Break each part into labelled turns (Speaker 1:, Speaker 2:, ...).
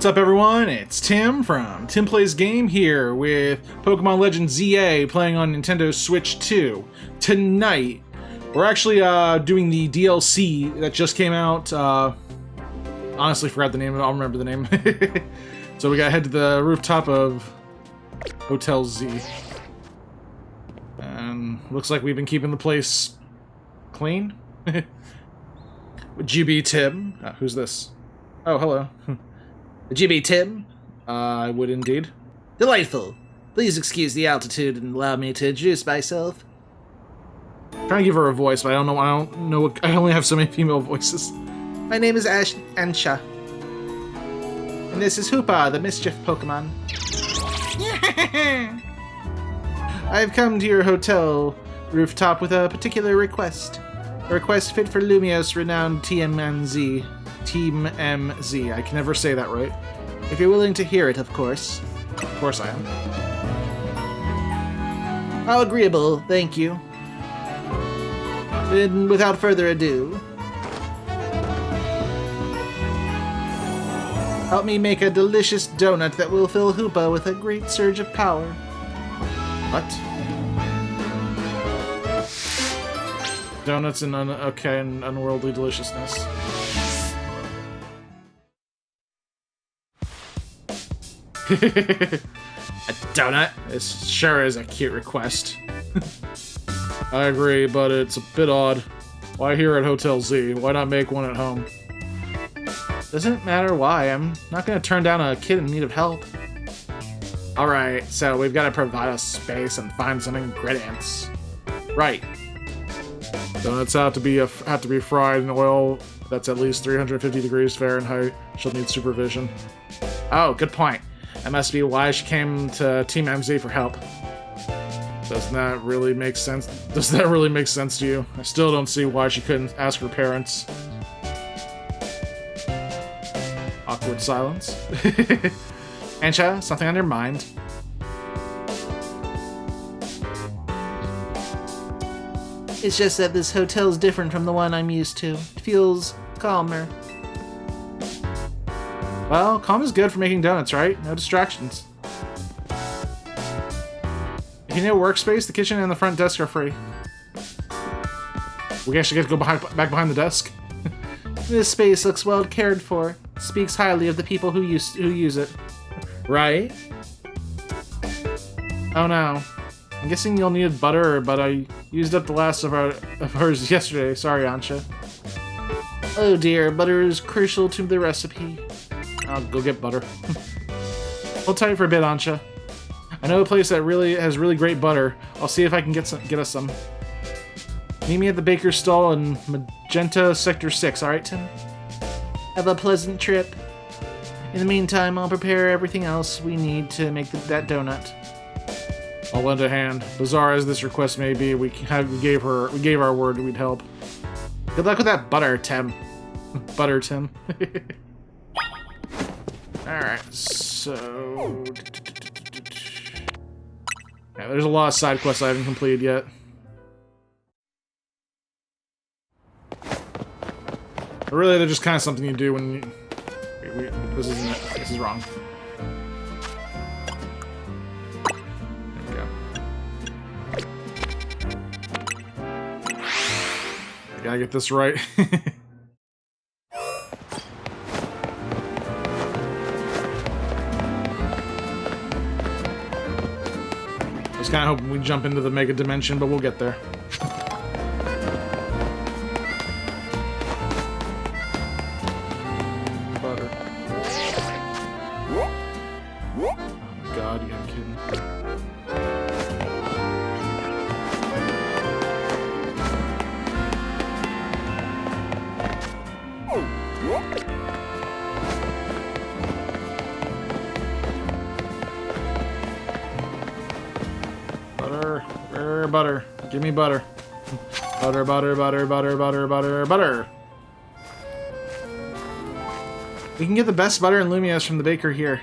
Speaker 1: What's up, everyone? It's Tim from TimPlaysAGame here with Pokémon Legends ZA playing on Nintendo Switch 2. Tonight, we're actually doing the DLC that just came out. Honestly, forgot the name. I'll remember the name. So we gotta head to the rooftop of Hotel Z. And looks like we've been keeping the place clean. GB Tim. Who's this? Oh, hello.
Speaker 2: GB Tim?
Speaker 1: I would indeed.
Speaker 2: Delightful. Please excuse the altitude and allow me to introduce myself.
Speaker 1: I'm trying to give her a voice, but I don't know. I only have so many female voices.
Speaker 2: My name is Ansha. And this is Hoopa, the mischief Pokemon. I've come to your hotel rooftop with a particular request. A request fit for Lumiose renowned TMZ. Team MZ. I can never say that right. If you're willing to hear it, of course.
Speaker 1: Of course I am.
Speaker 2: How agreeable, thank you. Then, without further ado, help me make a delicious donut that will fill Hoopa with a great surge of power.
Speaker 1: What? Donuts and unworldly deliciousness. A donut? It sure is a cute request. I agree, but it's a bit odd. Why here at Hotel Z? Why not make one at home?
Speaker 2: Doesn't matter why. I'm not gonna turn down a kid in need of help.
Speaker 1: Alright, so we've got to provide a space and find some ingredients. Right. Donuts have to be fried in oil that's at least 350 degrees Fahrenheit. She'll need supervision.
Speaker 2: Oh, good point. That must be why she came to Team MZ for help.
Speaker 1: Doesn't that really make sense? Does that really make sense to you? I still don't see why she couldn't ask her parents. Awkward silence.
Speaker 2: Ansha, something on your mind? It's just that this hotel's different from the one I'm used to. It feels calmer.
Speaker 1: Well, calm is good for making donuts, right? No distractions. If you need a workspace, the kitchen and the front desk are free. We actually get to go back behind the desk.
Speaker 2: This space looks well cared for. Speaks highly of the people who use it.
Speaker 1: Right?
Speaker 2: Oh no.
Speaker 1: I'm guessing you'll need butter, but I used up the last of hers yesterday. Sorry, Ansha.
Speaker 2: Oh dear, butter is crucial to the recipe.
Speaker 1: I'll go get butter. Hold tight for a bit, Ansha. I know a place that has really great butter. I'll see if I can get us some. Meet me at the baker's stall in Magenta Sector 6, alright, Tim?
Speaker 2: Have a pleasant trip. In the meantime, I'll prepare everything else we need to make that donut.
Speaker 1: I'll lend a hand. Bizarre as this request may be, we gave our word we'd help.
Speaker 2: Good luck with that butter, Tim.
Speaker 1: Butter, Tim.
Speaker 2: Alright,
Speaker 1: so... Yeah, there's a lot of side quests I haven't completed yet. But really, they're just kind of something you do when you... Wait, this isn't it. This is wrong. There we go. I gotta get this right. I was kind of hoping we'd jump into the Mega Dimension, but we'll get there. Butter. Oh my god, you gotta be kidding. Butter. Give me butter. Butter, butter, butter, butter, butter, butter, butter. We can get the best butter and Lumiose from the baker here.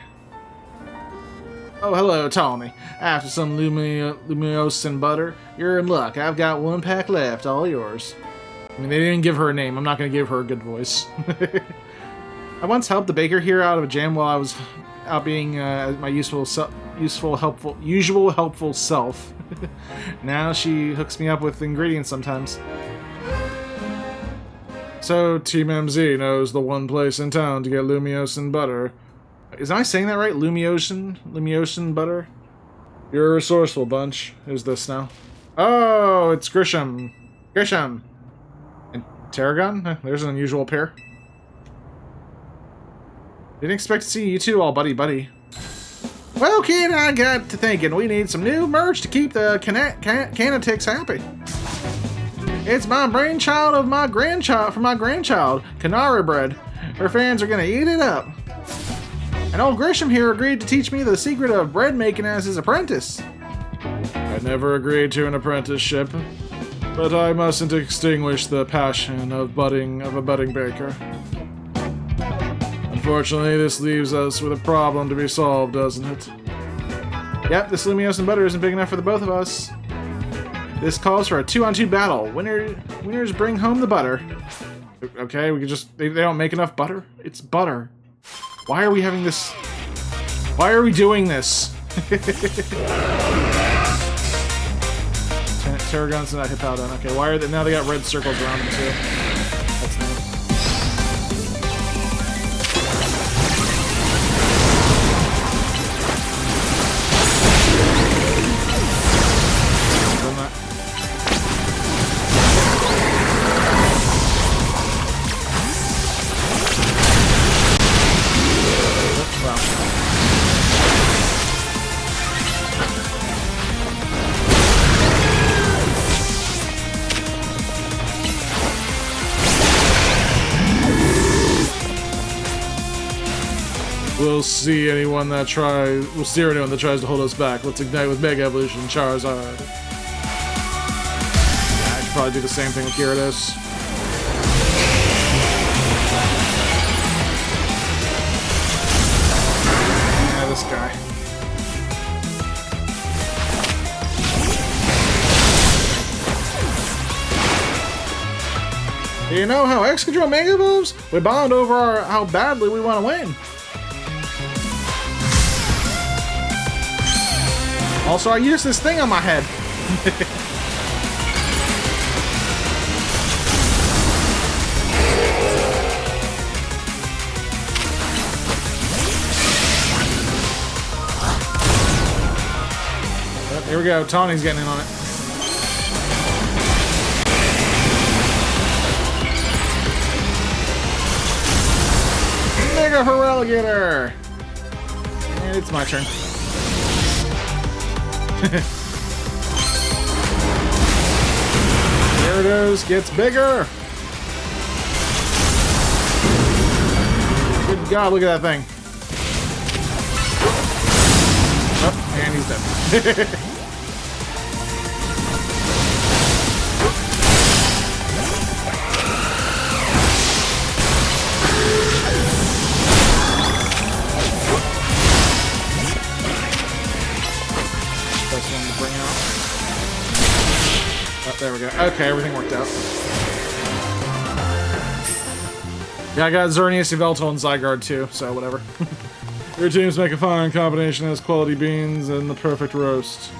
Speaker 1: Oh, hello, Tommy. After some Lumiose and butter, you're in luck. I've got one pack left, all yours. I mean, they didn't give her a name. I'm not going to give her a good voice. I once helped the baker here out of a jam while I was out being my usual helpful self. Now she hooks me up with ingredients sometimes. So Team MZ knows the one place in town to get Lumiose butter. Am I saying that right? Lumiose butter? You're a resourceful bunch. Who's this now? Oh, it's Grisham. Grisham. And Tarragon? There's an unusual pair. Didn't expect to see you two all buddy-buddy. Well, kid, I got to thinking we need some new merch to keep the Canatics happy. It's my brainchild of my grandchild, Canary Bread. Her fans are gonna eat it up. And old Grisham here agreed to teach me the secret of bread making as his apprentice. I never agreed to an apprenticeship, but I mustn't extinguish the passion of a budding baker. Unfortunately, this leaves us with a problem to be solved, doesn't it? Yep, this Lumiose butter isn't big enough for the both of us. This calls for a 2-on-2 battle. Winners bring home the butter. Okay, we can just... They don't make enough butter? It's butter. Why are we having this... Why are we doing this? Tarragon's not Hippowdon. Okay, why are they... Now they got red circles around them, too. That's nice. We'll steer anyone that tries to hold us back. Let's ignite with Mega Evolution Charizard. Yeah, I should probably do the same thing with Gyarados. Yeah, this guy. You know how Excadrill Mega moves? We bond over how badly we want to win. Also, I used this thing on my head. Yep, here we go. Tawny's getting in on it. Mega Feraligatr! And it's my turn. Gyarados gets bigger. Good God, look at that thing. Oh, and he's dead. There we go. Okay, everything worked out. Yeah, I got Xerneas, Yveltal, and Zygarde too, so whatever. Your teams make a fine combination as quality beans and the perfect roast.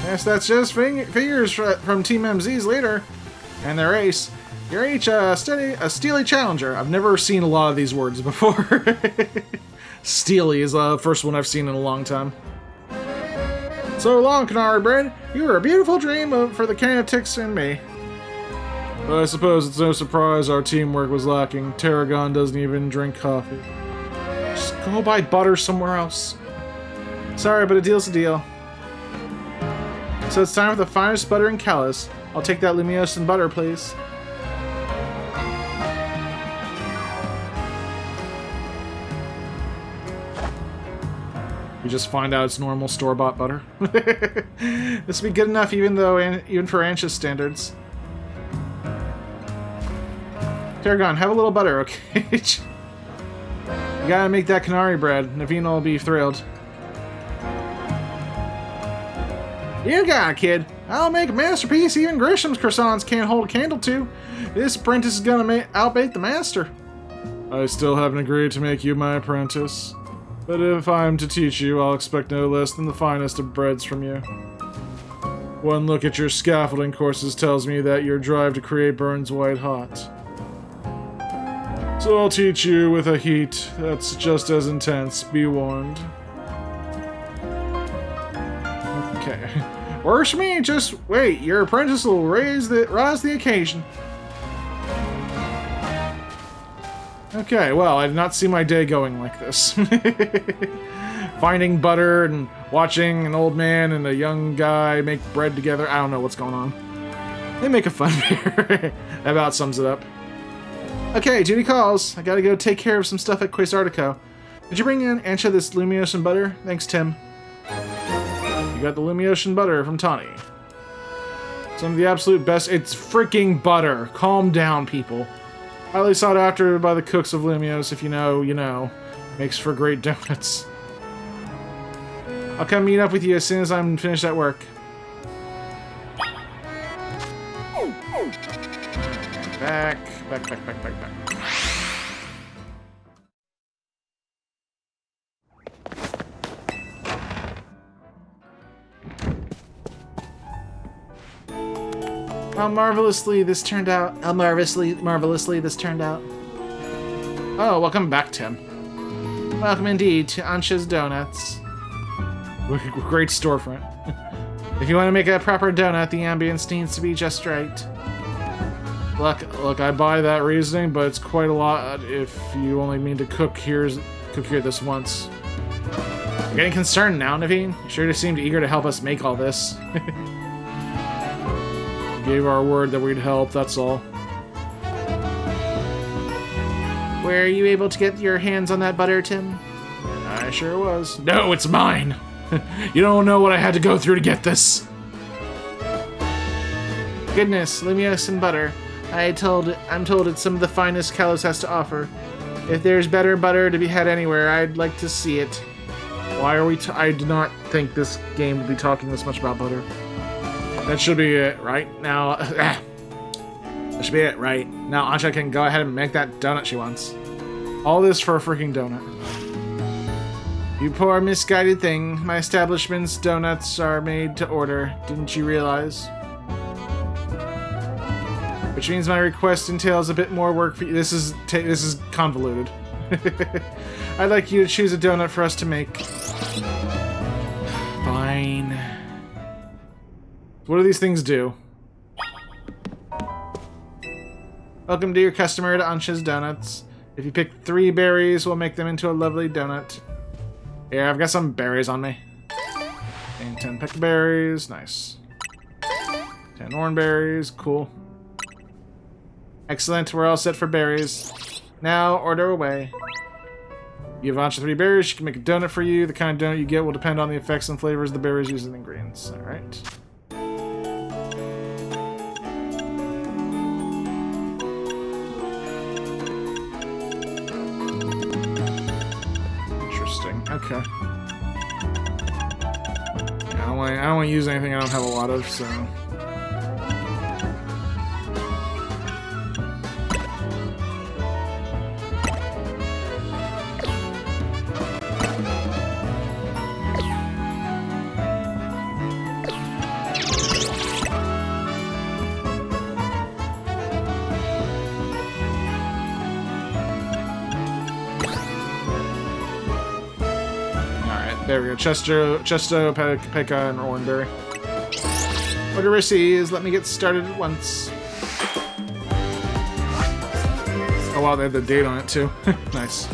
Speaker 1: Yes, that's just figures from Team MZ's leader and their ace. You're each a steely challenger. I've never seen a lot of these words before. Steely is the first one I've seen in a long time. So long, Canary Bread. You were a beautiful dream for the Canatics and me. But I suppose it's no surprise our teamwork was lacking. Tarragon doesn't even drink coffee. Just go buy butter somewhere else. Sorry, but a deal's a deal. So it's time for the finest butter in Kalos. I'll take that Lumiose butter, please. We just find out it's normal store-bought butter. This would be good enough even for Anxious standards. Tarragon, have a little butter, okay? You gotta make that Canary Bread. Naveen will be thrilled. You got it, kid. I'll make a masterpiece even Grisham's croissants can't hold a candle to. This apprentice is gonna outbake the master. I still haven't agreed to make you my apprentice. But if I'm to teach you, I'll expect no less than the finest of breads from you. One look at your scaffolding courses tells me that your drive to create burns white hot. So I'll teach you with a heat that's just as intense, be warned. Okay. Worse me, just wait, your apprentice will rise the occasion. Okay, well, I did not see my day going like this. Finding butter and watching an old man and a young guy make bread together. I don't know what's going on. They make a fun beer. That about sums it up. Okay, duty calls. I gotta go take care of some stuff at Quasartico. Did you bring in Ancha this Lumiose and butter? Thanks, Tim. You got the Lumiose and butter from Tawny. Some of the absolute best. It's freaking butter. Calm down, people. Highly sought after by the cooks of Lumiose. If you know, you know. Makes for great donuts. I'll come meet up with you as soon as I'm finished at work. Back. How marvelously this turned out. How marvelously this turned out. Oh, welcome back, Tim. Welcome indeed to Ancha's Donuts. Great storefront. If you want to make a proper donut, the ambience needs to be just right. Look, I buy that reasoning, but it's quite a lot if you only mean to cook here this once. I'm getting concerned now, Naveen. You sure seemed eager to help us make all this. We gave our word that we'd help, that's all. Were you able to get your hands on that butter, Tim? I sure was. No, it's mine! You don't know what I had to go through to get this. Goodness, Lumiose and butter. I'm told it's some of the finest Kalos has to offer. If there's better butter to be had anywhere, I'd like to see it. Why are we I did not think this game would be talking this much about butter. That should be it, right? Now, that should be it, right? Now Ancha can go ahead and make that donut she wants. All this for a freaking donut. You poor misguided thing. My establishment's donuts are made to order. Didn't you realize? Which means my request entails a bit more work for you. This is convoluted. I'd like you to choose a donut for us to make. Fine. What do these things do? Welcome to your customer to Ancha's Donuts. If you pick 3 berries, we'll make them into a lovely donut. Here, I've got some berries on me. And 10 berries, nice. 10 orange cool. Excellent, we're all set for berries. Now, order away. You have Ancha 3 berries, she can make a donut for you. The kind of donut you get will depend on the effects and flavors of the berries used in the ingredients. Alright. Okay. I don't want to use anything I don't have a lot of, so. There we go. Chesto, Pekka, and Oranberry. Order received. Let me get started at once. Oh wow, they have the date on it too. Nice.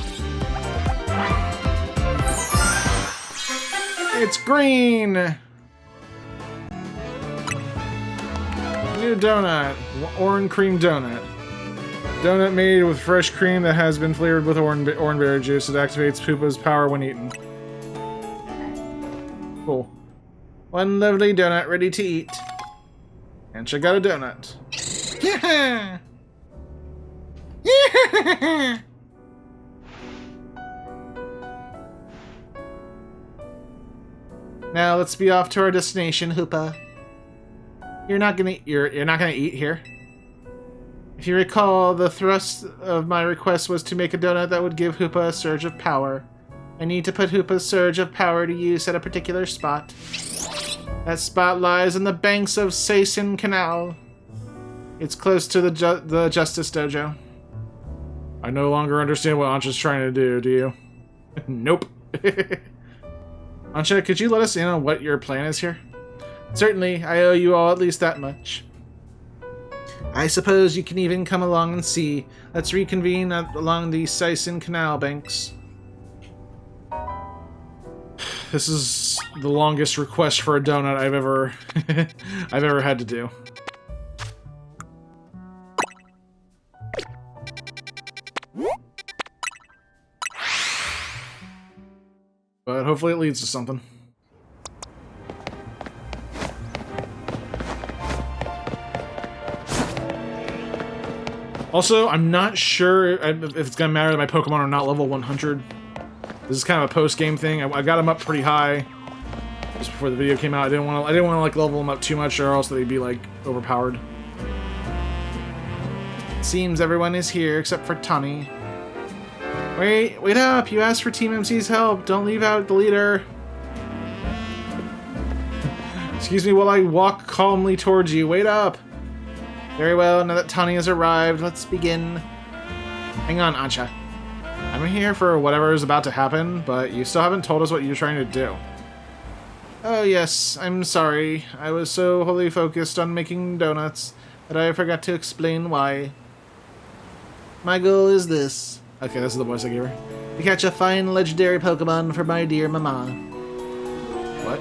Speaker 1: It's green! New donut. Orange cream donut. Donut made with fresh cream that has been flavored with orangeberry juice. It activates Poopa's power when eaten. Cool. One lovely donut ready to eat. And she got a donut. Yeah! Yeah! Now let's be off to our destination, Hoopa. You're not gonna eat here.
Speaker 2: If you recall, the thrust of my request was to make a donut that would give Hoopa a surge of power. I need to put Hoopa's surge of power to use at a particular spot. That spot lies in the banks of Seisin Canal. It's close to the Justice Dojo.
Speaker 1: I no longer understand what Ancha's trying to do you? Nope.
Speaker 2: Ancha, could you let us in on what your plan is here? Certainly, I owe you all at least that much. I suppose you can even come along and see. Let's reconvene along the Seisin Canal banks.
Speaker 1: This is the longest request for a donut I've ever I've ever had to do. But hopefully it leads to something. Also, I'm not sure if it's gonna matter that my Pokemon are not level 100. This is kind of a post-game thing. I got them up pretty high just before the video came out. I didn't want to like level them up too much, or else they'd be like overpowered.
Speaker 2: Seems everyone is here except for Tani. Wait up! You asked for Team MC's help. Don't leave out the leader.
Speaker 1: Excuse me while I walk calmly towards you. Wait up.
Speaker 2: Very well. Now that Tani has arrived, let's begin. Hang on, Ancha.
Speaker 1: I'm here for whatever is about to happen, but you still haven't told us what you're trying to do.
Speaker 2: Oh yes, I'm sorry. I was so wholly focused on making donuts that I forgot to explain why. My goal is this.
Speaker 1: Okay, this is the voice I gave her.
Speaker 2: To catch a fine legendary Pokemon for my dear mama.
Speaker 1: What?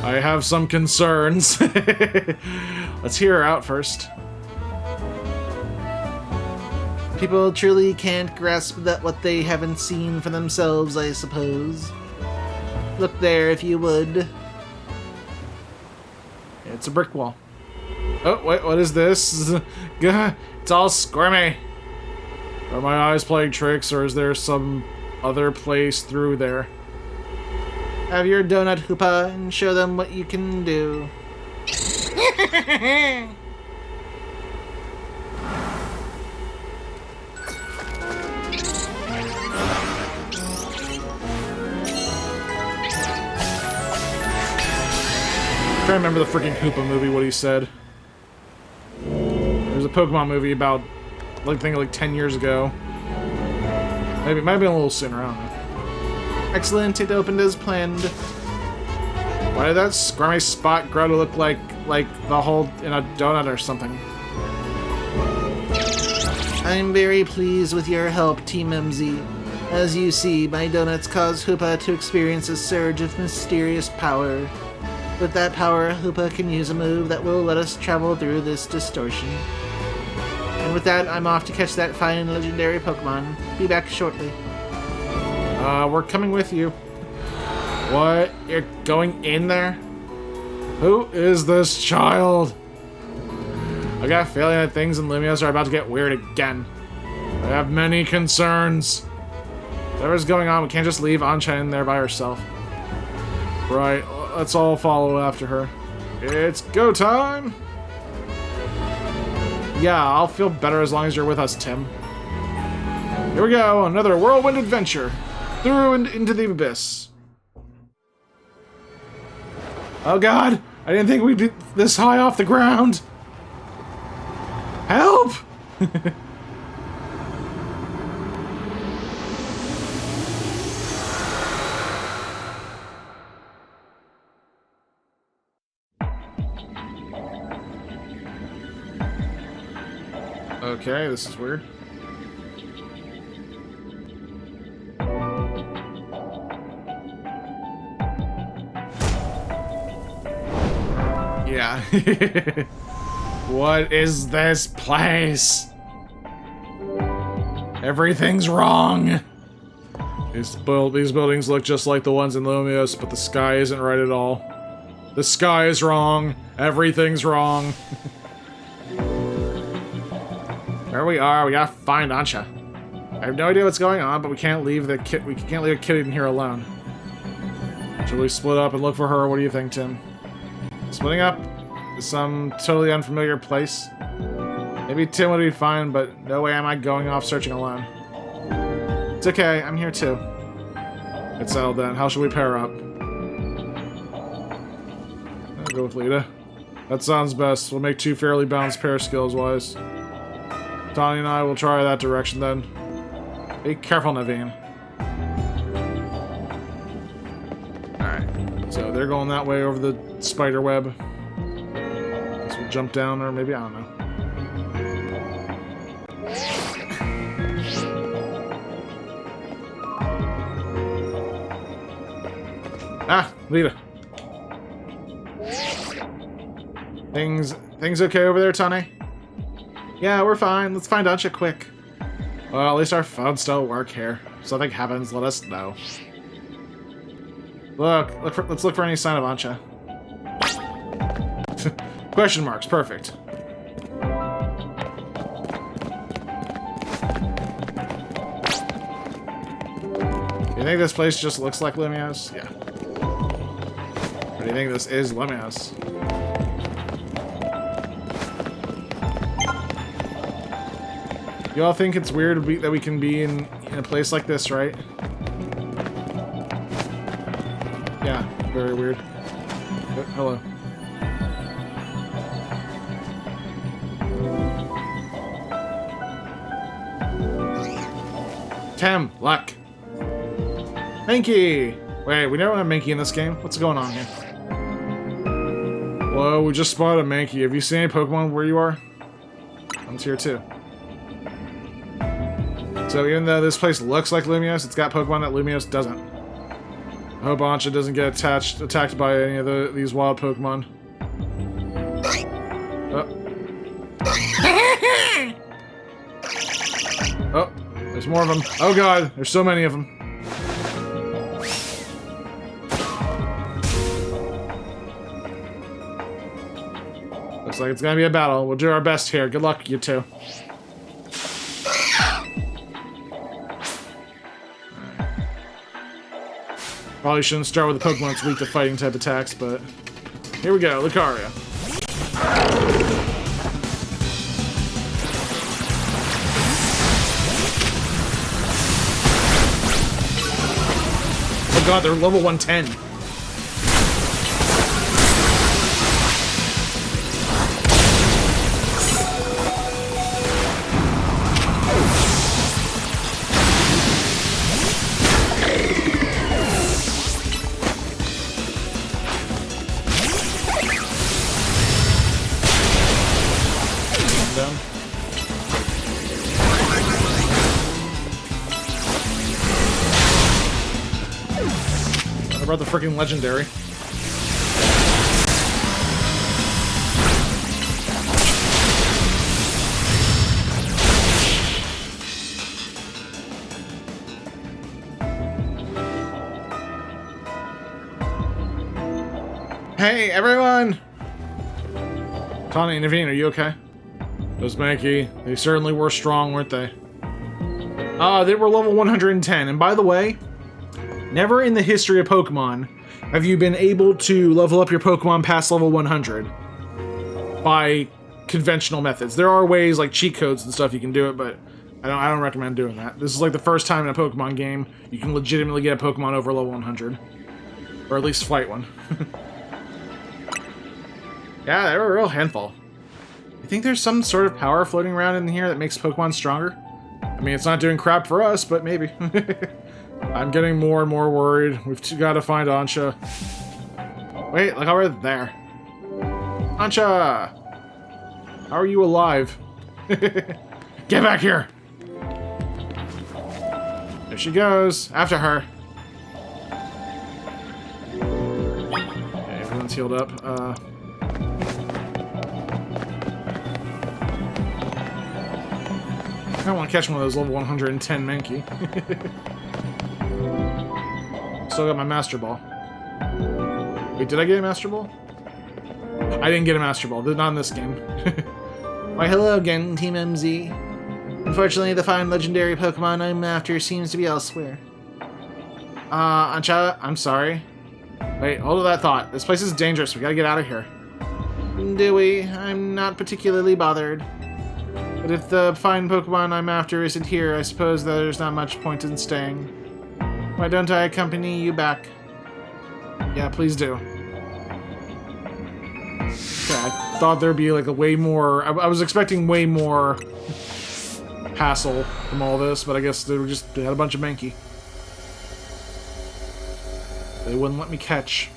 Speaker 1: I have some concerns. Let's hear her out first.
Speaker 2: People truly can't grasp that what they haven't seen for themselves, I suppose. Look there, if you would.
Speaker 1: It's a brick wall. Oh, wait, what is this? It's all squirmy. Are my eyes playing tricks, or is there some other place through there?
Speaker 2: Have your donut, Hoopa, and show them what you can do.
Speaker 1: I can't remember the freaking Hoopa movie, what he said. There's a Pokemon movie about, like, I think like 10 years ago. Maybe it might have been a little sooner, I don't know.
Speaker 2: Excellent, it opened as planned.
Speaker 1: Why did that squirmy spot grow to look like the hole in a donut or something?
Speaker 2: I'm very pleased with your help, Team MZ. As you see, my donuts cause Hoopa to experience a surge of mysterious power. With that power, Hoopa can use a move that will let us travel through this distortion. And with that, I'm off to catch that fine legendary Pokemon. Be back shortly.
Speaker 1: We're coming with you. What? You're going in there? Who is this child? I got a feeling that things in Lumiose are about to get weird again. I have many concerns. Whatever's going on, we can't just leave Ancha in there by herself. Right, let's all follow after her. It's go time! Yeah, I'll feel better as long as you're with us, Tim. Here we go, another whirlwind adventure. Through and into the abyss. Oh god! I didn't think we'd be this high off the ground! Help! Okay, this is weird. Yeah. What is this place? Everything's wrong. These buildings look just like the ones in Lumiose, but the sky isn't right at all. The sky is wrong. Everything's wrong. There we are. We gotta find Ancha. I have no idea what's going on, but we can't leave the kid. We can't leave a kid in here alone. Should we split up and look for her? What do you think, Tim? Splitting up? some totally unfamiliar place. Maybe Tim would be fine, but no way am I going off searching alone. It's okay, I'm here too. It's settled then. How should we pair up? I'll go with Lita. That sounds best. We'll make 2 fairly balanced pair skills-wise. Tony and I will try that direction then. Be careful, Naveen. Alright, so they're going that way over the spider web. Guess we'll jump down, or maybe, I don't know. Ah, Lita. Things okay over there, Tane? Yeah, we're fine. Let's find Ancha quick. Well, at least our phones still work here. If something happens, let us know. Let's look for any sign of Ancha. Question marks, perfect. You think this place just looks like Lumiose? Yeah. Or do you think this is Lumiose? You all think it's weird that we can be in a place like this, right? Yeah, very weird. Oh, hello. Tim, luck. Mankey! Wait, we never have Mankey in this game? What's going on here? Whoa, we just spotted a Mankey. Have you seen any Pokemon where you are? One's here too. So even though this place looks like Lumiose, it's got Pokemon that Lumiose doesn't. I hope Ancha doesn't get attacked by any of these wild Pokemon. Oh. Oh, there's more of them. Oh god, there's so many of them. Looks like it's gonna be a battle. We'll do our best here. Good luck, you two. Probably shouldn't start with a Pokemon that's weak to fighting type attacks, but here we go, Lucario. Oh god, they're level 110. About the freaking legendary. Hey, everyone! Tawny and Naveen, are you okay? Those Mankey, they certainly were strong, weren't they? They were level 110, and by the way, never in the history of Pokemon have you been able to level up your Pokemon past level 100 by conventional methods. There are ways like cheat codes and stuff you can do it, but I don't recommend doing that. This is like the first time in a Pokemon game you can legitimately get a Pokemon over level 100. Or at least fight one. Yeah, they were a real handful. You think there's some sort of power floating around in here that makes Pokemon stronger? I mean, it's not doing crap for us, but maybe. I'm getting more and more worried. We've got to find Ancha. Wait, look how we're there. Ancha! How are you alive? Get back here! There she goes. After her. Okay, everyone's healed up. I don't want to catch one of those level 110 Mankey. Still got my Master Ball. Wait, did I get a Master Ball? I didn't get a Master Ball. Not in this game.
Speaker 2: Why, hello again, Team MZ. Unfortunately, the fine legendary Pokemon I'm after seems to be elsewhere.
Speaker 1: Ancha, I'm sorry. Wait, hold on that thought. This place is dangerous. We gotta get out of here.
Speaker 2: Do we? I'm not particularly bothered. But if the fine Pokemon I'm after isn't here, I suppose there's not much point in staying. Why don't I accompany you back? Yeah, please do. Okay, I thought there'd be like a way more... I was expecting way more hassle from all this, but I guess they had a bunch of Mankey. They wouldn't let me catch.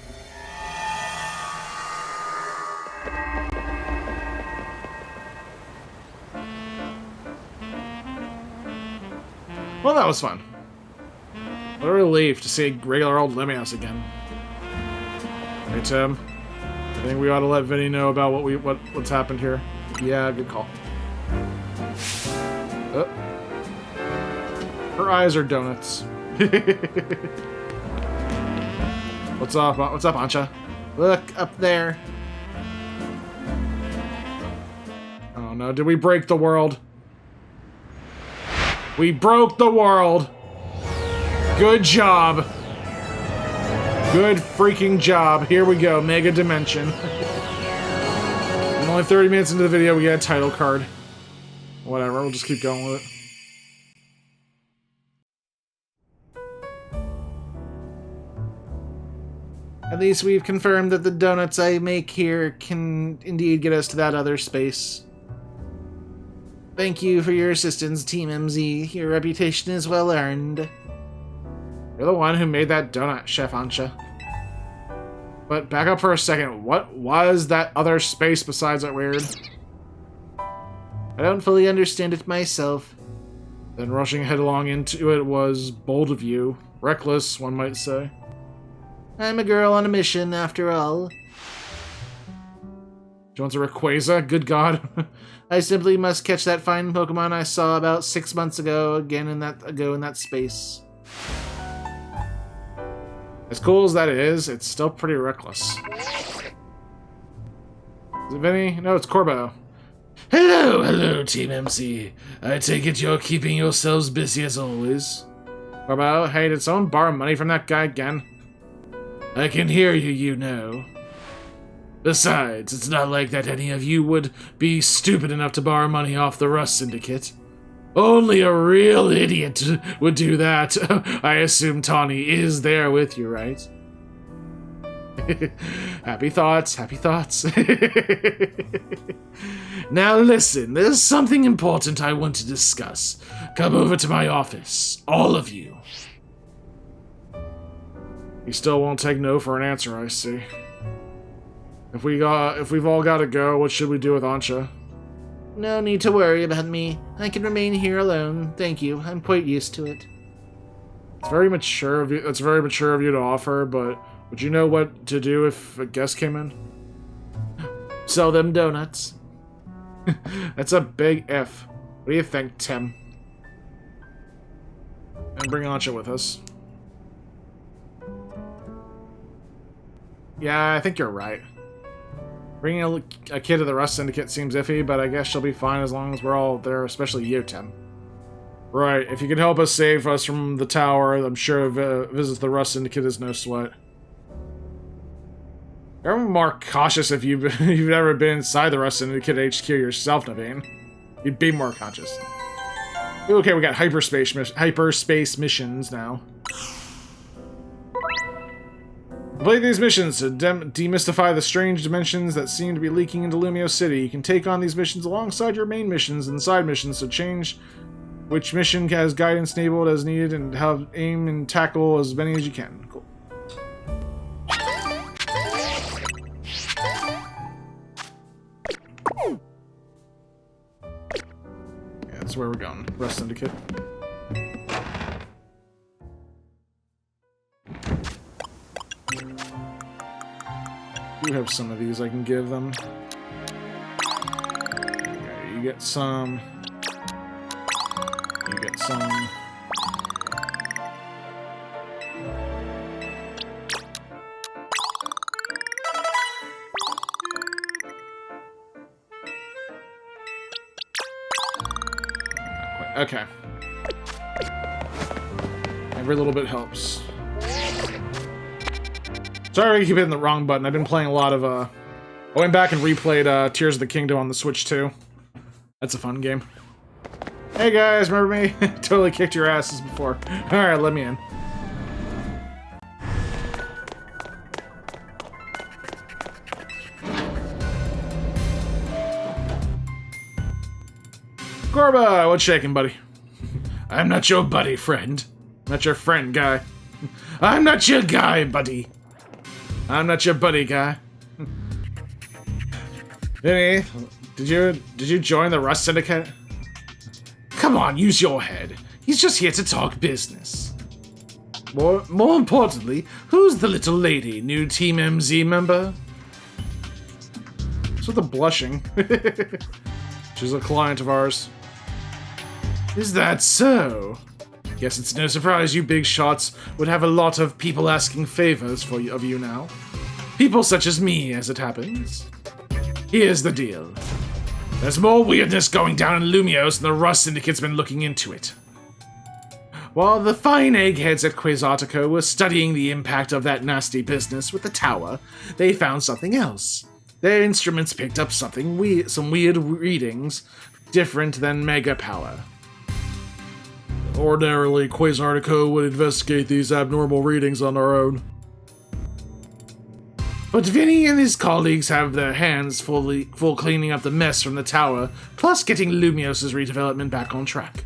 Speaker 2: Well, that was fun. What a relief to see regular old Lumiose again. Hey, Tim. I think we ought to let Vinny know about what's happened here. Yeah, good call. Oh. Her eyes are donuts. What's up? What's up, Ancha? Look up there. Oh no! Did we break the world? We broke the world. Good job. Good freaking job. Here we go. Mega Dimension. I'm only 30 minutes into the video. We get a title card. Whatever. We'll just keep going with it. At least we've confirmed that the donuts I make here can indeed get us to that other space. Thank you for your assistance, Team MZ. Your reputation is well earned. You're the one who made that donut, Chef Ancha. But back up for a second. What was that other space besides that weird? I don't fully understand it myself. Then rushing headlong into it was bold of you. Reckless, one might say. I'm a girl on a mission, after all. She wants a Rayquaza? Good God. I simply must catch that fine Pokemon I saw about 6 months ago in that space. As cool as that is, it's still pretty reckless. Is it Vinny? No, it's Corbo.
Speaker 3: Hello, Team MC. I take it you're keeping yourselves busy as always.
Speaker 1: Corbo, hey, did someone borrow money from that guy again?
Speaker 3: I can hear you, you know. Besides, it's not like that any of you would be stupid enough to borrow money off the Rust Syndicate. Only a real idiot would do that. I assume Tawny is there with you, right?
Speaker 1: Happy thoughts, happy thoughts.
Speaker 3: Now listen, there's something important I want to discuss. Come over to my office, all of you.
Speaker 1: You still won't take no for an answer, I see. If we've all got to go, what should we do with Ancha?
Speaker 2: No need to worry about me. I can remain here alone. Thank you. I'm quite used to it.
Speaker 1: It's very mature of you. It's very mature of you to offer, but would you know what to do if a guest came in?
Speaker 2: Sell them donuts.
Speaker 1: That's a big if. What do you think, Tim? And bring Ancha with us. Yeah, I think you're right. Bringing a kid to the Rust Syndicate seems iffy, but I guess she'll be fine as long as we're all there, especially you, Tim. Right, if you can help us save us from the tower, I'm sure a visit to the Rust Syndicate is no sweat. You're more cautious if you've ever been inside the Rust Syndicate HQ yourself, Naveen. You'd be more conscious. Okay, we got hyperspace missions now. Complete these missions to demystify the strange dimensions that seem to be leaking into Lumiose City. You can take on these missions alongside your main missions and side missions to change which mission has guidance enabled as needed and have aim and tackle as many as you can. Cool. Yeah, that's where we're going. Rust Syndicate. I do have some of these I can give them. Okay, you get some. You get some. Okay. Every little bit helps. Sorry I keep hitting the wrong button. I've been playing a lot of I went back and replayed Tears of the Kingdom on the Switch too. That's a fun game. Hey guys, remember me? Totally kicked your asses before. Alright, let me in. Gorba, what's shaking, buddy?
Speaker 3: I'm not your buddy, friend.
Speaker 1: Not your friend, guy.
Speaker 3: I'm not your guy, buddy.
Speaker 1: I'm not your buddy, guy. Vinny, did you join the Rust Syndicate?
Speaker 3: Come on, use your head. He's just here to talk business.
Speaker 1: More importantly,
Speaker 3: Who's the little lady, new Team MZ member?
Speaker 1: what's with the blushing? She's a client of ours.
Speaker 3: Is that so? Guess it's no surprise you big shots would have a lot of people asking favors of you now. People such as me, as it happens. Here's the deal. There's more weirdness going down in Lumiose, and the Rust Syndicate's been looking into it. While the fine eggheads at Quasartico were studying the impact of that nasty business with the tower, they found something else. Their instruments picked up some weird readings, different than mega power.
Speaker 1: Ordinarily, Quasartico would investigate these abnormal readings on our own.
Speaker 3: But Vinny and his colleagues have their hands full cleaning up the mess from the tower, plus getting Lumiose's redevelopment back on track.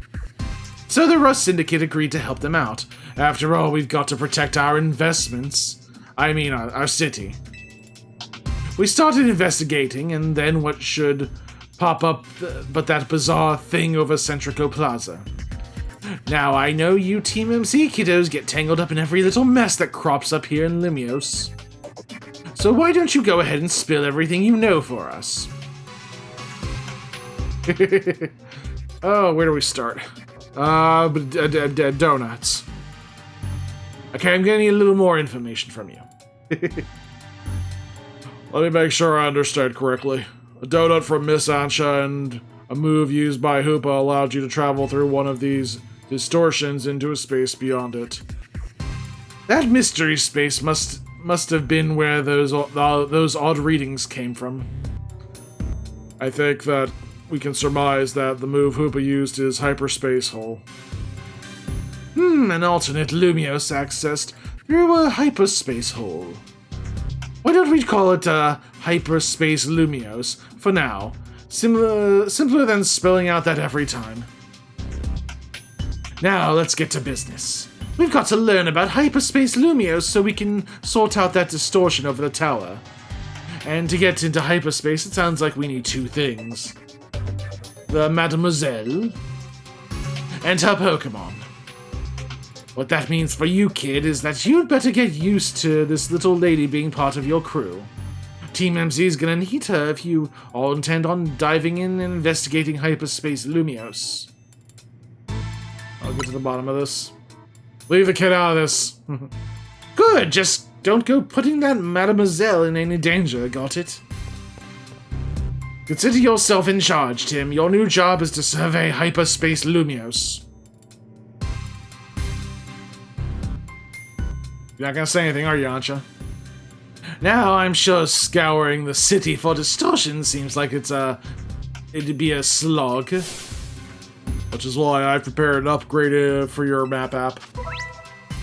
Speaker 3: So the Rust Syndicate agreed to help them out. After all, we've got to protect our investments. I mean, our city. We started investigating, and then what should pop up but that bizarre thing over Centrico Plaza. Now, I know you Team MC kiddos get tangled up in every little mess that crops up here in Lumiose. So why don't you go ahead and spill everything you know for us?
Speaker 1: Oh, where do we start? Donuts.
Speaker 3: Okay, I'm gonna need a little more information from you.
Speaker 1: Let me make sure I understand correctly. A donut from Miss Ansha and a move used by Hoopa allowed you to travel through one of these distortions into a space beyond it.
Speaker 3: That mystery space must have been where those odd readings came from.
Speaker 1: I think that we can surmise that the move Hoopa used is Hyperspace Hole.
Speaker 3: An alternate Lumiose accessed through a hyperspace hole. Why don't we call it Hyperspace Lumiose for now? Simpler than spelling out that every time. Now let's get to business. We've got to learn about Hyperspace Lumiose so we can sort out that distortion over the tower. And to get into hyperspace, it sounds like we need two things. The Mademoiselle and her Pokémon. What that means for you, kid, is that you'd better get used to this little lady being part of your crew. Team MZ's gonna need her if you all intend on diving in and investigating Hyperspace Lumiose.
Speaker 1: I'll get to the bottom of this. Leave the kid out of this.
Speaker 3: Good, just don't go putting that Mademoiselle in any danger, got it? Consider yourself in charge, Tim. Your new job is to survey Hyperspace Lumiose.
Speaker 1: You're not gonna say anything, are you, Ansha?
Speaker 3: Now, I'm sure scouring the city for distortion seems like it'd be a slog.
Speaker 1: Which is why I prepared an upgrade for your map app.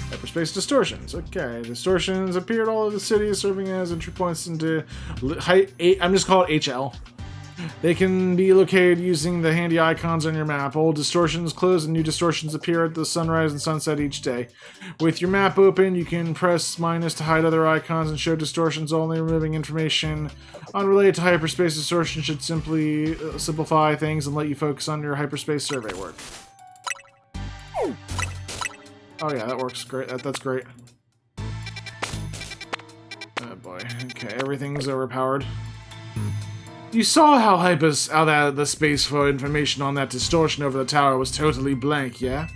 Speaker 1: Hyperspace distortions. Okay, distortions appeared all over the city, serving as entry points into I'm just calling it HL. They can be located using the handy icons on your map. Old distortions close and new distortions appear at the sunrise and sunset each day. With your map open, you can press minus to hide other icons and show distortions only. Removing information unrelated to hyperspace distortion should simply simplify things and let you focus on your hyperspace survey work. Oh yeah, that works great. That's great. Oh boy. Okay, everything's overpowered.
Speaker 3: You saw how the space for information on that distortion over the tower was totally blank, yeah?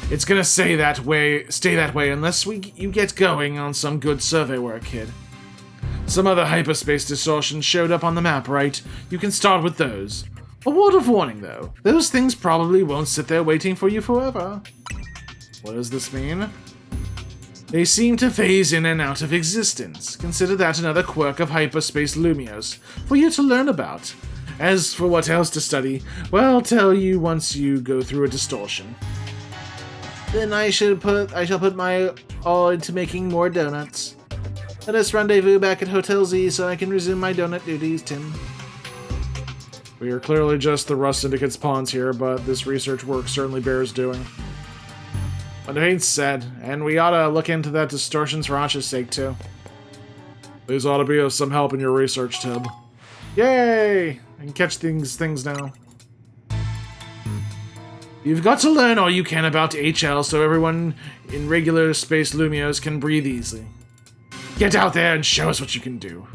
Speaker 3: It's gonna stay that way unless you get going on some good survey work, kid. Some other hyperspace distortions showed up on the map, right? You can start with those. A word of warning, though. Those things probably won't sit there waiting for you forever.
Speaker 1: What does this mean? They seem to phase in and out of existence. Consider that another quirk of hyperspace Lumiose for you to learn about. As for what else to study, well, I'll tell you once you go through a distortion. Then I shall put my all into making more donuts. Let us rendezvous back at Hotel Z so I can resume my donut duties, Tim. We are clearly just the Rust Syndicate's pawns here, but this research work certainly bears doing. But it ain't said, and we ought to look into that distortions for Ansh's sake, too. These ought to be of some help in your research, Tim. Yay! I can catch things now. You've got to learn all you can about HL so everyone in regular space Lumiose can breathe easily. Get out there and show us what you can do.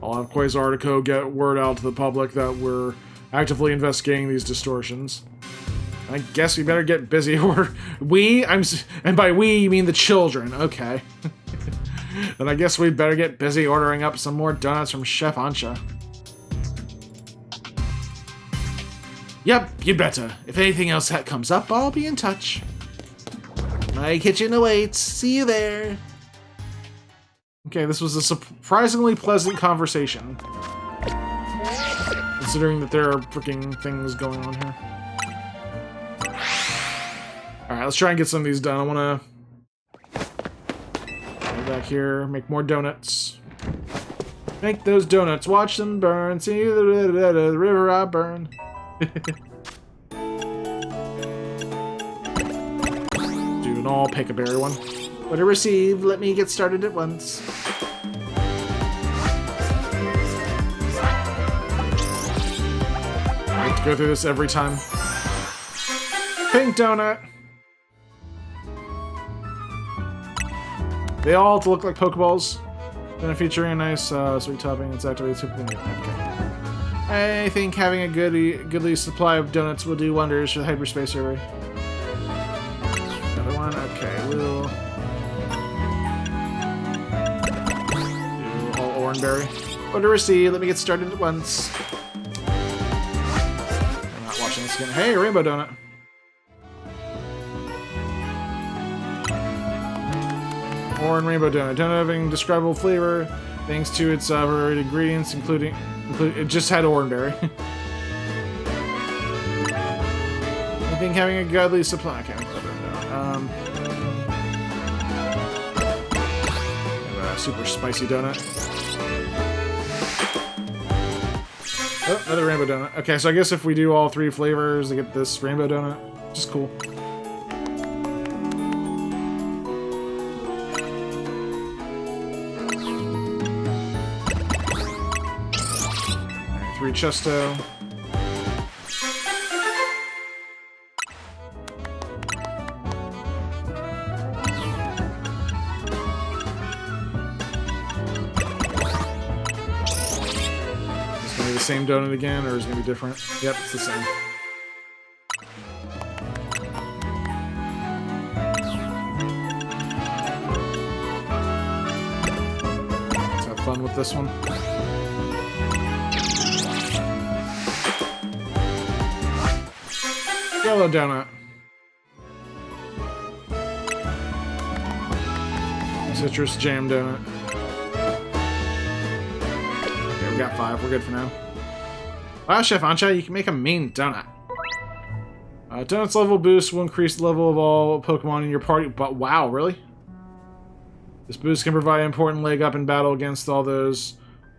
Speaker 1: I'll have Quasar Artico get word out to the public that we're actively investigating these distortions. I guess we better get busy, or and by we, you mean the children, okay. Then I guess we'd better get busy ordering up some more donuts from Chef Ansha. Yep, you'd better. If anything else comes up, I'll be in touch. My kitchen awaits. See you there. Okay, this was a surprisingly pleasant conversation. Considering that there are freaking things going on here. Alright, let's try and get some of these done. I want to go back here, make more donuts. Make those donuts, watch them burn, see the river I burn. Do an all pick-a-berry one. What to receive, let me get started at once. I have to go through this every time. Pink donut! They all look like Pokeballs. Then featuring a nice sweet topping. It's activated super. Okay. I think having a goodly supply of donuts will do wonders for the hyperspace survey. Another one. Okay, we'll do all Oranberry. What to receive? Let me get started at once. I'm not watching this again. Hey, rainbow donut. Orange rainbow donut. Donut having describable flavor thanks to its varied ingredients, including it just had orangeberry. I think having a godly supply. Okay, super spicy donut. Oh, another rainbow donut. Okay, so I guess if we do all three flavors, I get this rainbow donut, which is cool. Alright, 3 Chesto. Same donut again, or is it gonna be different? Yep, it's the same. Let's have fun with this one. Yellow donut. Citrus jam donut. Okay, we got 5. We're good for now. Wow, Chef Ansha, you can make a mean donut. Donut's level boost will increase the level of all Pokemon in your party. But wow, really? This boost can provide an important leg up in battle against all those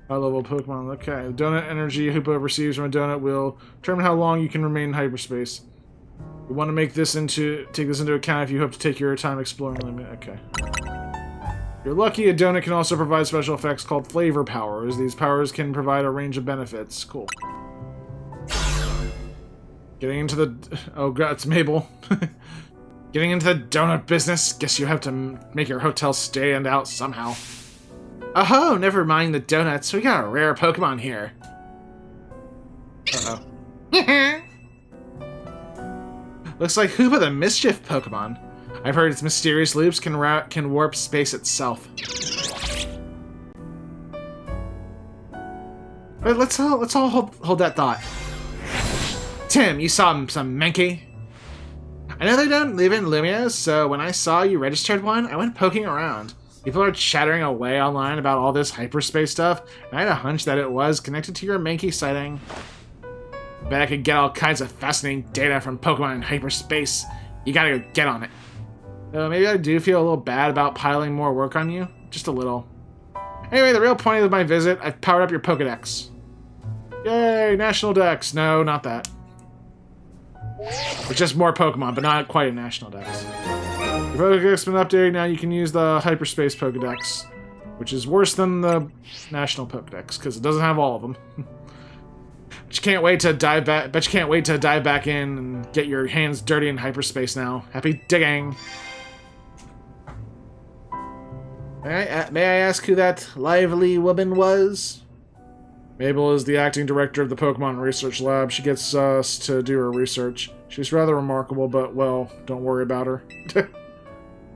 Speaker 1: high-level Pokemon. Okay, the donut energy Hoopa receives from a donut will determine how long you can remain in hyperspace. You want to take this into account if you hope to take your time exploring limit. Okay. If you're lucky, a donut can also provide special effects called flavor powers. These powers can provide a range of benefits. Cool. Getting into the... Oh god, it's Mabel. Getting into the donut business? Guess you have to make your hotel stand out somehow. Oh, never mind the donuts. We got a rare Pokemon here. Uh-oh. Looks like Hoopa the Mischief Pokemon. I've heard its mysterious loops can warp space itself. But let's all hold that thought. Tim, you saw some Menki?
Speaker 2: I know they don't live in Lumiose, so when I saw you registered one, I went poking around. People are chattering away online about all this hyperspace stuff, and I had a hunch that it was connected to your Mankey sighting. Bet I could get all kinds of fascinating data from Pokemon in hyperspace. You gotta go get on it. Though maybe I do feel a little bad about piling more work on you. Just a little. Anyway, the real point of my visit, I've powered up your Pokedex. Yay, National Dex. No, not that. It's just more Pokemon, but not quite a National Dex. Your Pokedex has been updated, now you can use the Hyperspace Pokedex, which is worse than the National Pokedex, because it doesn't have all of them. But you can't wait to dive back. Bet you can't wait to dive back in and get your hands dirty in hyperspace now. Happy digging. May I ask who that lively woman was? Mabel is the acting director of the Pokemon Research Lab. She gets us to do her research. She's rather remarkable, but, well, don't worry about her.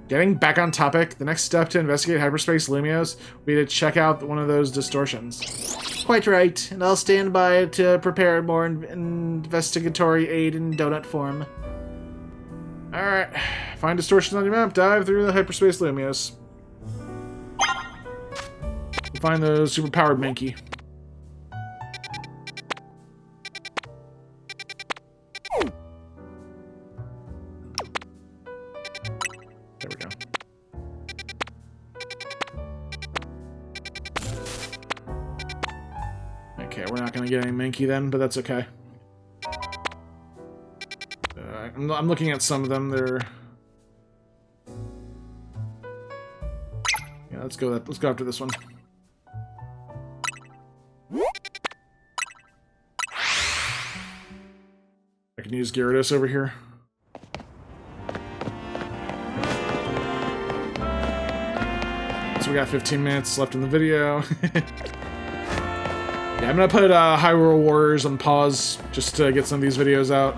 Speaker 2: Getting back on topic, the next step to investigate hyperspace Lumiose will be to check out one of those distortions. Quite right, and I'll stand by to prepare more investigatory aid in donut form. Alright, find distortions on your map, dive through the hyperspace Lumiose. Find the superpowered Mankey. There we go. Okay, we're not gonna get any Mankey then, but that's okay. I'm looking at some of them. They're yeah. Let's go after this one. I can use Gyarados over here. So we got 15 minutes left in the video. Yeah, I'm gonna put Hyrule Warriors on pause just to get some of these videos out.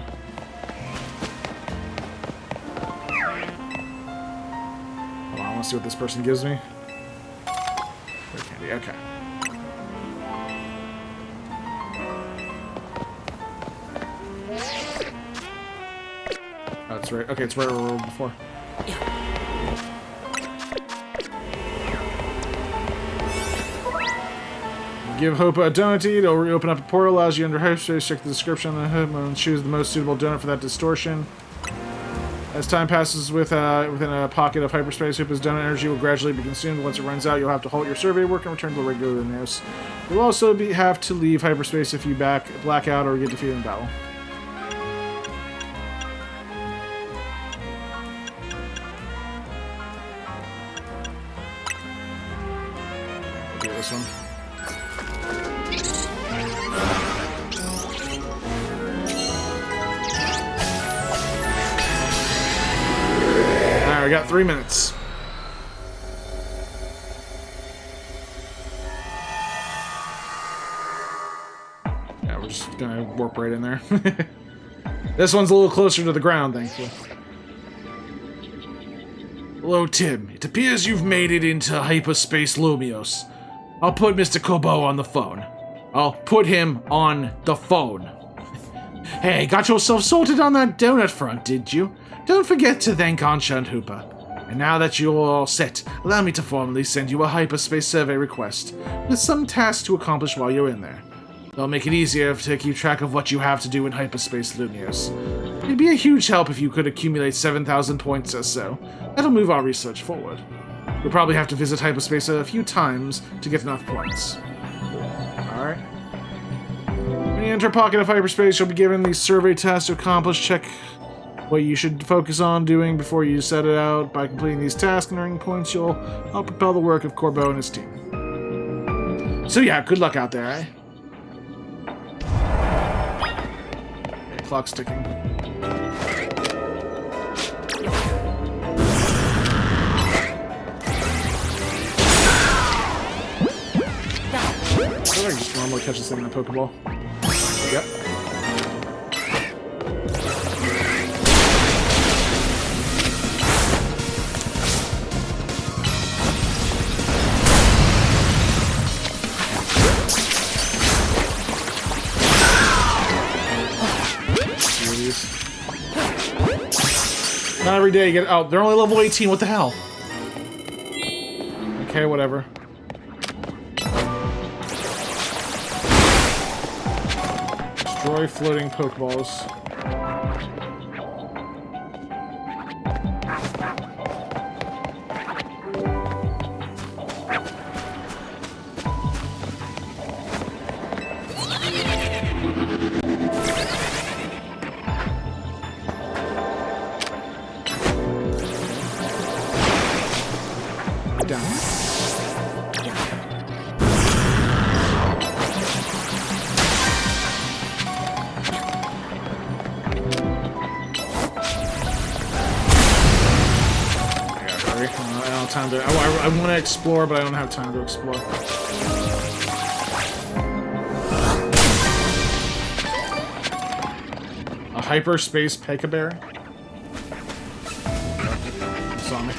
Speaker 2: Hold on, I want to see what this person gives me. Rare candy, okay. Oh, that's right. Okay, it's right where we were before. Give Hope a donut to eat. It'll reopen up a portal, allows you under hyperspace. Check the description on the hood and choose the most suitable donut for that distortion. As time passes within a pocket of hyperspace, Hoopa's donut energy will gradually be consumed. Once it runs out, you'll have to halt your survey work and return to the regular Lumiose. You'll also have to leave hyperspace if you black out or get defeated in battle. I'll do this one. I got 3 minutes. Yeah, we're just gonna warp right in there. This one's a little closer to the ground, thankfully.
Speaker 3: Hello, Tim. It appears you've made it into hyperspace Lumiose. I'll put Mr. Kobo on the phone. I'll put him on the phone. Hey, got yourself sorted on that donut front, did you? Don't forget to thank Ansha and Hoopa. And now that you're all set, allow me to formally send you a hyperspace survey request, with some tasks to accomplish while you're in there. They'll make it easier to keep track of what you have to do in hyperspace Lumiose. It'd be a huge help if you could accumulate 7,000 points or so. That'll move our research forward. You'll probably have to visit hyperspace a few times to get enough points. Alright. When you enter a pocket of hyperspace, you'll be given these survey tasks to accomplish. Check what you should focus on doing before you set it out. By completing these tasks and earning points, you'll help propel the work of Corbo and his team. So yeah, good luck out there, eh? Okay, clock's ticking. I can just normally catch this thing in a Pokeball. Yep.
Speaker 1: every day you get... Oh, they're only level 18. What the hell? Okay, whatever. Destroy floating Pokeballs. I want to explore, but I don't have time to explore. A hyperspace Pecaberry? Sonic.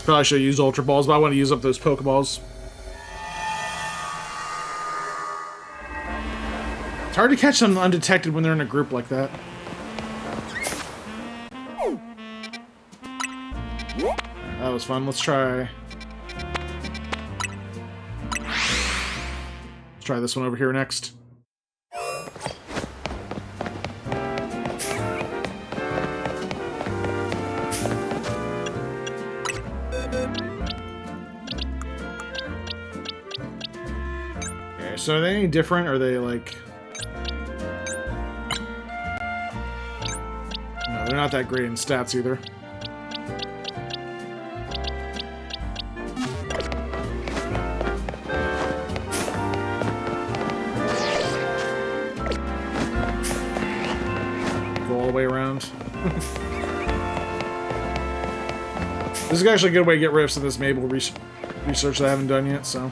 Speaker 1: Probably should use Ultra Balls, but I want to use up those Pokeballs. It's hard to catch them undetected when they're in a group like that. That was fun. Let's try this one over here next. So are they any different? Or are they like... No, they're not that great in stats either. Go all the way around. This is actually a good way to get rid of some of this Mabel research that I haven't done yet, so...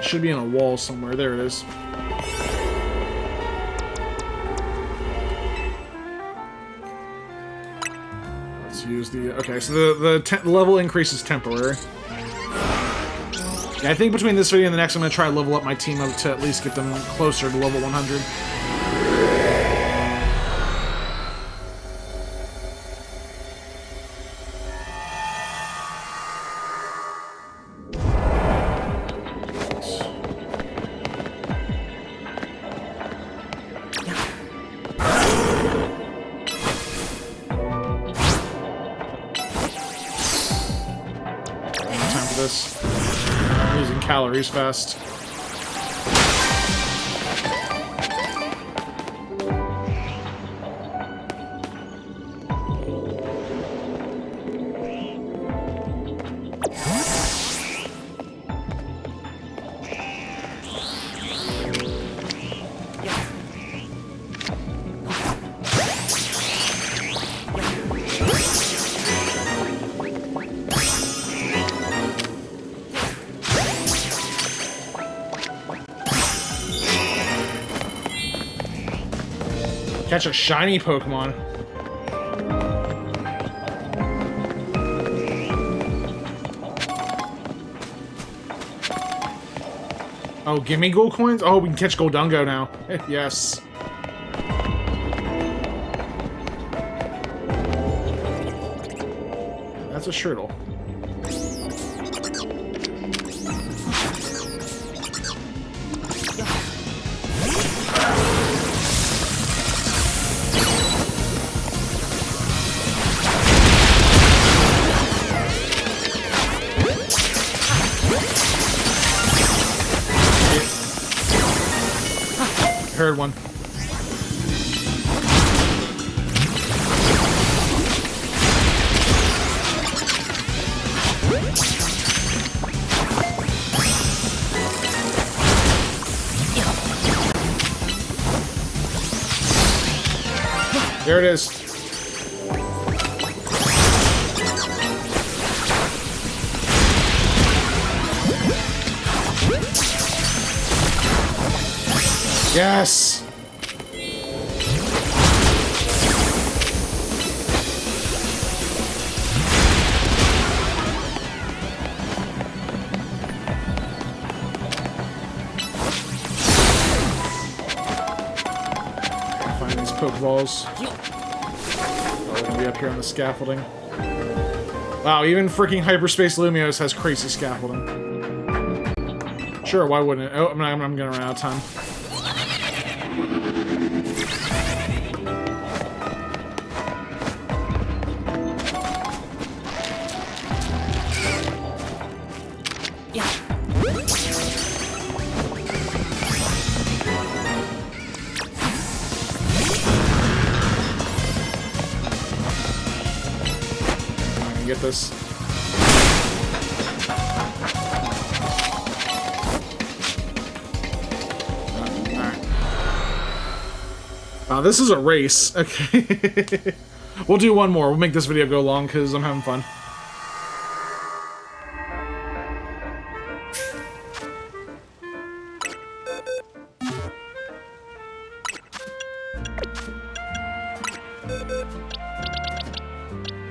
Speaker 1: Should be in a wall somewhere. There it is. Let's use the... Okay, so the level increase is temporary. Yeah, I think between this video and the next, I'm going to try to level up my team up to at least get them closer to level 100. Calories fast. Catch a shiny Pokemon. Oh, gimme gold coins? Oh, we can catch Goldungo now. Yes. That's a Shirtle. Heard one. There it is. Yes! Find these Pokeballs. Oh, we're gonna be up here on the scaffolding. Wow, even freaking Hyperspace Lumiose has crazy scaffolding. Sure, why wouldn't it? Oh, I'm gonna run out of time. Get this. Alright. This is a race. Okay. We'll do one more. We'll make this video go long because I'm having fun.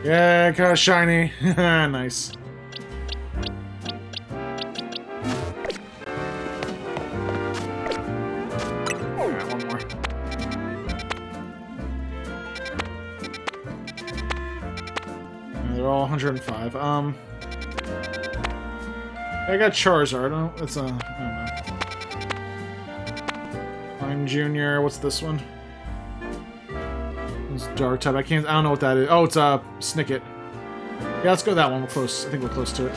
Speaker 1: Yeah, got a shiny. Nice. Alright, one more. They're all 105. I got Charizard. Oh, that's a. I don't know. I'm Junior. What's this one? It's Dark type. I don't know what that is. Oh, it's Snicket. Yeah, let's go with that one. We're close. I think we're close to it.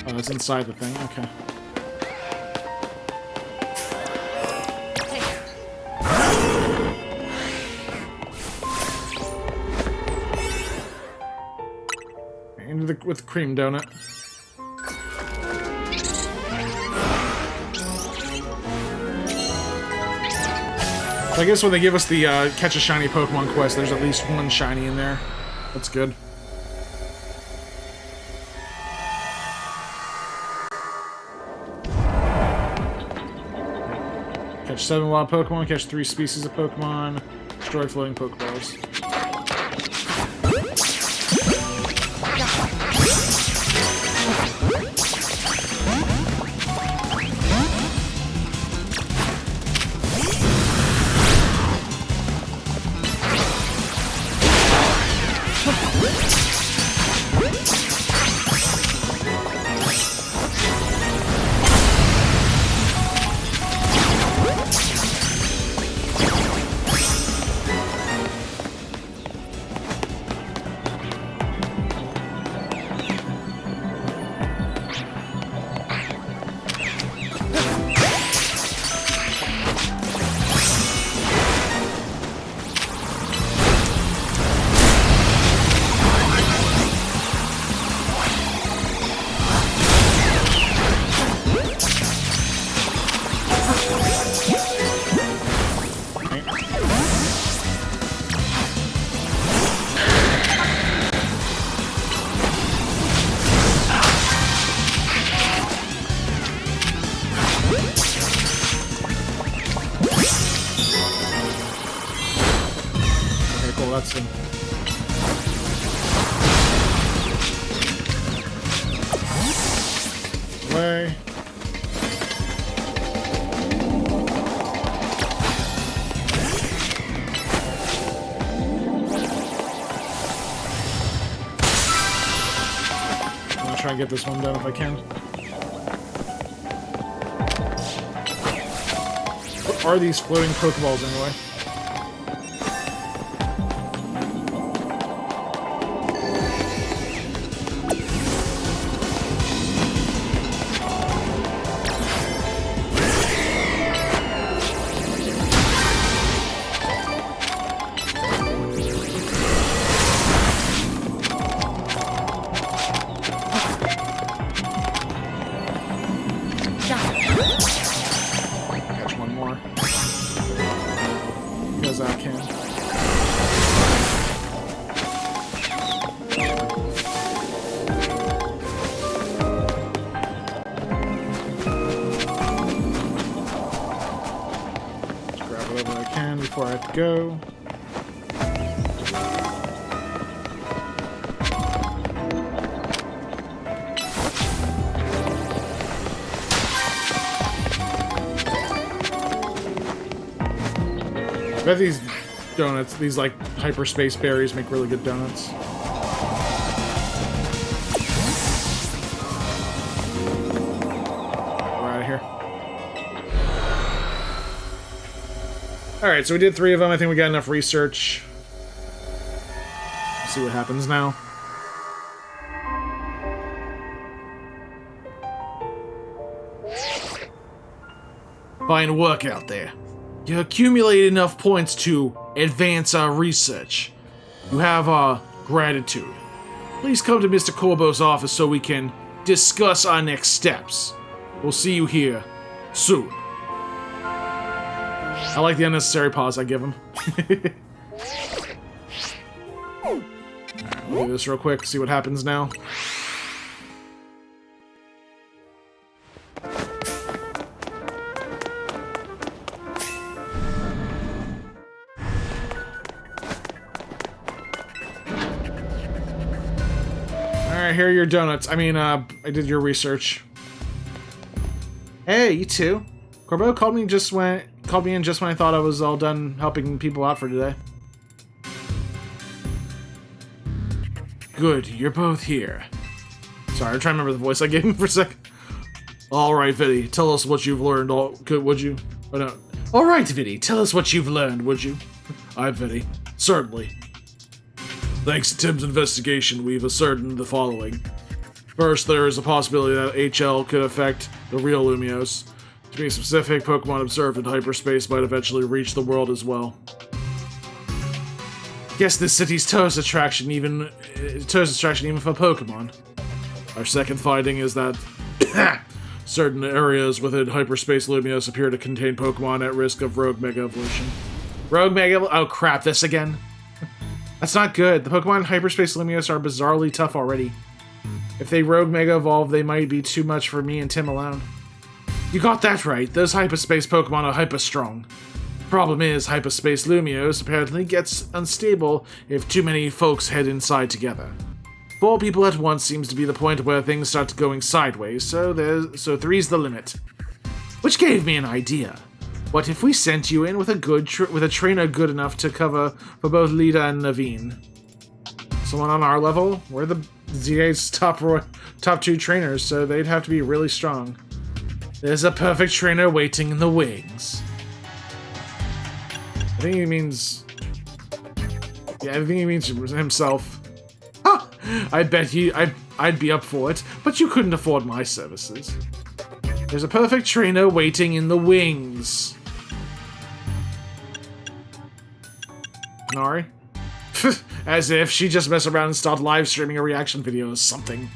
Speaker 1: Oh, that's inside the thing. Okay. With cream donut. So I guess when they give us the catch a shiny Pokemon quest, there's at least one shiny in there. That's good. Catch 7 wild Pokemon, catch 3 species of Pokemon, destroy floating Pokeballs. that's him. Way. I'm gonna try and get this one done if I can. What are these floating Pokeballs anyway? Catch one more. As I can. Just grab whatever I can before I have to go. I bet these donuts, these like hyperspace berries, make really good donuts. We're out of here. Alright, so we did 3 of them. I think we got enough research. Let's see what happens now.
Speaker 3: Fine work out there. You accumulate enough points to advance our research. You have our gratitude. Please come to Mr. Corbo's office so we can discuss our next steps. We'll see you here soon.
Speaker 1: I like the unnecessary pause I give him. Alright, we'll do this real quick, see what happens now. Alright, here are your donuts. I mean, I did your research. Hey, you too. Corbo called me in just when I thought I was all done helping people out for today.
Speaker 3: Good, you're both here.
Speaker 1: Sorry, I'm trying to remember the voice I gave him for a second.
Speaker 3: Alright, Viddy, tell us what you've learned, would you? Oh, no. Alright, Viddy, tell us what you've learned, would you? I'm Viddy. Certainly. Thanks to Tim's investigation, we've ascertained the following. First, there is a possibility that HL could affect the real Lumiose. To be specific, Pokemon observed in hyperspace might eventually reach the world as well. Guess this city's tourist attraction even for Pokemon. Our second finding is that certain areas within hyperspace Lumiose appear to contain Pokemon at risk of rogue Mega Evolution.
Speaker 1: Rogue Mega... Oh crap, this again? That's not good. The Pokemon in hyperspace Lumiose are bizarrely tough already. If they rogue Mega Evolve, they might be too much for me and Tim alone.
Speaker 3: You got that right. Those hyperspace Pokemon are hyper-strong. Problem is, hyperspace Lumiose apparently gets unstable if too many folks head inside together. 4 people at once seems to be the point where things start going sideways, so 3's the limit. Which gave me an idea. What if we sent you in with a trainer good enough to cover for both Lita and Naveen? Someone on our level? We're the ZA's top 2 trainers, so they'd have to be really strong. There's a perfect trainer waiting in the wings.
Speaker 1: I think he means... Yeah, I think he means himself. Huh!
Speaker 3: I bet I'd be up for it, but you couldn't afford my services.
Speaker 1: There's a perfect trainer waiting in the wings. Nari? As if she just messed around and started live streaming a reaction video or something.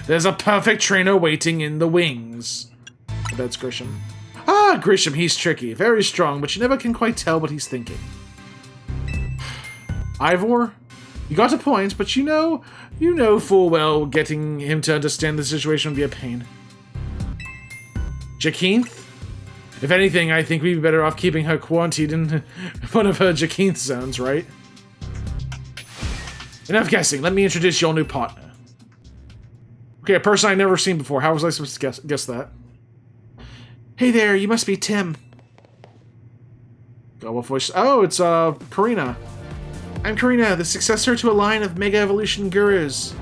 Speaker 1: There's a perfect trainer waiting in the wings. That's Grisham. Ah, Grisham, he's tricky. Very strong, but you never can quite tell what he's thinking. Ivor? You got a point, but you know full well getting him to understand the situation would be a pain. Jacinth? If anything, I think we'd be better off keeping her quarantined in one of her Jacinth zones, right? Enough guessing. Let me introduce your new partner. Okay, a person I've never seen before. How was I supposed to guess that?
Speaker 2: Hey there, you must be Tim.
Speaker 1: God, what voice? Oh, it's Karina.
Speaker 2: I'm Karina, the successor to a line of Mega Evolution gurus.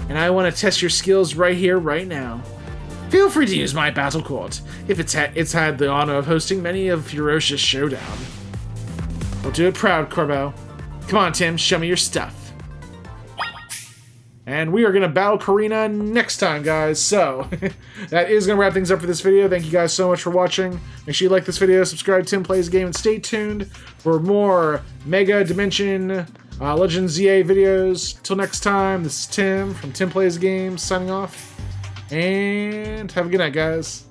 Speaker 2: And I want to test your skills right here, right now.
Speaker 3: Feel free to use my battle court, if it's had the honor of hosting many a ferocious showdown.
Speaker 2: We'll do it proud, Corbo. Come on, Tim, show me your stuff.
Speaker 1: And we are going to battle Karina next time, guys. So, that is going to wrap things up for this video. Thank you guys so much for watching. Make sure you like this video, subscribe to TimPlaysAGame, and stay tuned for more Mega Dimension Legends ZA videos. Till next time, this is Tim from TimPlaysAGame signing off. And have a good night, guys.